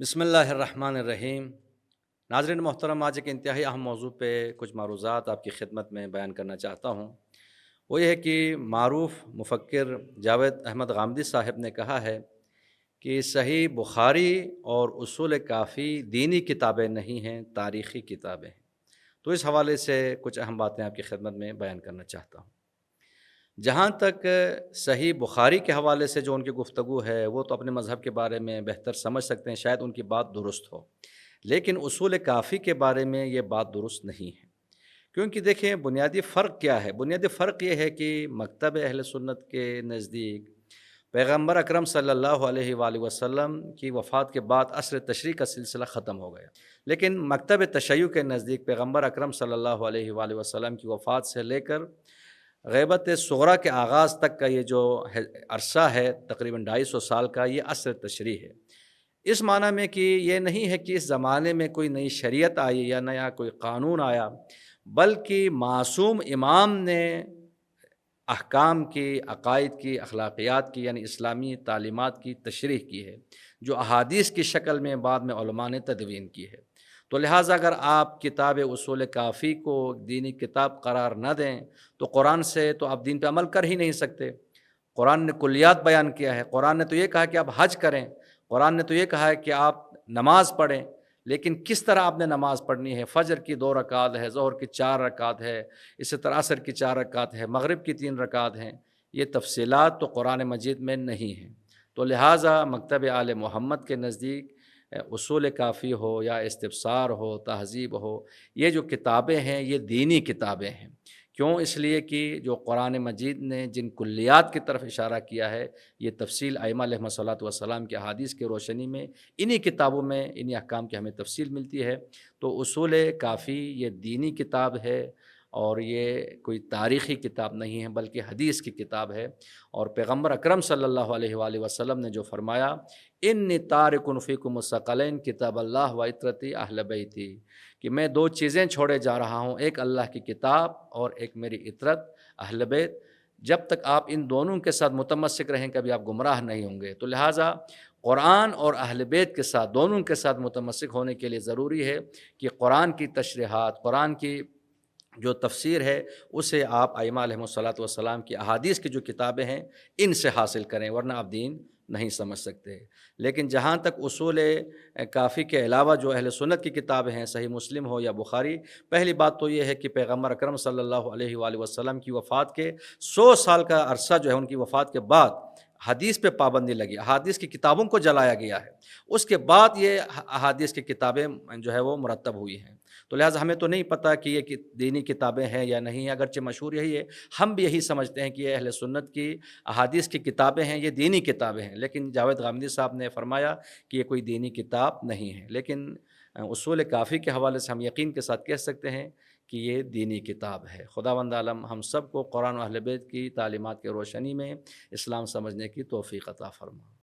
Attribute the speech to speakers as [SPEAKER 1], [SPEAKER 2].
[SPEAKER 1] بسم اللہ الرحمن الرحیم۔ ناظرین محترم، آج ایک انتہائی اہم موضوع پہ کچھ معروضات آپ کی خدمت میں بیان کرنا چاہتا ہوں۔ وہ یہ ہے کہ معروف مفکر جاوید احمد غامدی صاحب نے کہا ہے کہ صحیح بخاری اور اصول کافی دینی کتابیں نہیں ہیں، تاریخی کتابیں ہیں۔ تو اس حوالے سے کچھ اہم باتیں آپ کی خدمت میں بیان کرنا چاہتا ہوں۔ جہاں تک صحیح بخاری کے حوالے سے جو ان کی گفتگو ہے، وہ تو اپنے مذہب کے بارے میں بہتر سمجھ سکتے ہیں، شاید ان کی بات درست ہو، لیکن اصول کافی کے بارے میں یہ بات درست نہیں ہے۔ کیونکہ دیکھیں، بنیادی فرق کیا ہے؟ بنیادی فرق یہ ہے کہ مکتب اہل سنت کے نزدیک پیغمبر اکرم صلی اللہ علیہ وآلہ وسلم کی وفات کے بعد عصر تشریع کا سلسلہ ختم ہو گیا، لیکن مکتب تشیع کے نزدیک پیغمبر اکرم صلی اللہ علیہ وآلہ وسلم کی وفات سے لے کر غیبت صغریٰ کے آغاز تک کا یہ جو عرصہ ہے، تقریباً 250 سال کا، یہ عصر تشریع ہے۔ اس معنی میں کہ یہ نہیں ہے کہ اس زمانے میں کوئی نئی شریعت آئی یا نیا کوئی قانون آیا، بلکہ معصوم امام نے احکام کی، عقائد کی، اخلاقیات کی، یعنی اسلامی تعلیمات کی تشریح کی ہے، جو احادیث کی شکل میں بعد میں علماء نے تدوین کی ہے۔ تو لہٰذا اگر آپ کتاب اصول کافی کو دینی کتاب قرار نہ دیں تو قرآن سے تو آپ دین پہ عمل کر ہی نہیں سکتے۔ قرآن نے کلیات بیان کیا ہے، قرآن نے تو یہ کہا کہ آپ حج کریں، قرآن نے تو یہ کہا ہے کہ آپ نماز پڑھیں، لیکن کس طرح آپ نے نماز پڑھنی ہے؟ فجر کی 2 رکعت ہے، ظہر کی 4 رکعت ہے، اسی طرح عصر کی 4 رکعت ہے، مغرب کی 3 رکعت ہیں۔ یہ تفصیلات تو قرآن مجید میں نہیں ہیں۔ تو لہٰذا مکتب آل محمد کے نزدیک اصول کافی ہو یا استبصار ہو، تہذیب ہو، یہ جو کتابیں ہیں یہ دینی کتابیں ہیں۔ کیوں؟ اس لیے کہ جو قرآن مجید نے جن کلیات کی طرف اشارہ کیا ہے، یہ تفصیل ائمہ علیہم الصلاۃ والسلام کے احادیث کی روشنی میں انہی کتابوں میں انہی احکام کی ہمیں تفصیل ملتی ہے۔ تو اصول کافی یہ دینی کتاب ہے، اور یہ کوئی تاریخی کتاب نہیں ہے بلکہ حدیث کی کتاب ہے۔ اور پیغمبر اکرم صلی اللہ علیہ وآلہ وسلم نے جو فرمایا، انی تارک فیکم الثقلین کتاب اللہ و عطرتی اہل بیتی، کہ میں 2 چیزیں چھوڑے جا رہا ہوں، ایک اللہ کی کتاب اور ایک میری عطرت اہل بیت۔ جب تک آپ ان دونوں کے ساتھ متمسک رہیں کبھی آپ گمراہ نہیں ہوں گے۔ تو لہٰذا قرآن اور اہل بیت کے ساتھ، دونوں کے ساتھ متمسک ہونے کے لیے ضروری ہے کہ قرآن کی تشریحات، قرآن کی جو تفسیر ہے، اسے آپ ائمہ علیہم الصلاۃ والسلام کی احادیث کی جو کتابیں ہیں ان سے حاصل کریں، ورنہ آپ دین نہیں سمجھ سکتے۔ لیکن جہاں تک اصول کافی کے علاوہ جو اہل سنت کی کتابیں ہیں، صحیح مسلم ہو یا بخاری، پہلی بات تو یہ ہے کہ پیغمبر اکرم صلی اللہ علیہ وآلہ وسلم کی وفات کے 100 سال کا عرصہ جو ہے، ان کی وفات کے بعد حدیث پہ پابندی لگی، احادیث کی کتابوں کو جلایا گیا ہے۔ اس کے بعد یہ احادیث کی کتابیں جو ہے وہ مرتب ہوئی ہیں۔ تو لہٰذا ہمیں تو نہیں پتہ کہ یہ دینی کتابیں ہیں یا نہیں، اگرچہ مشہور یہی ہے، ہم بھی یہی سمجھتے ہیں کہ یہ اہل سنت کی احادیث کی کتابیں ہیں، یہ دینی کتابیں ہیں، لیکن جاوید غامدی صاحب نے فرمایا کہ یہ کوئی دینی کتاب نہیں ہے۔ لیکن اصول کافی کے حوالے سے ہم یقین کے ساتھ کہہ سکتے ہیں کہ یہ دینی کتاب ہے۔ خداوند عالم ہم سب کو قرآن و اہل بیت کی تعلیمات کی روشنی میں اسلام سمجھنے کی توفیق عطا فرمائے۔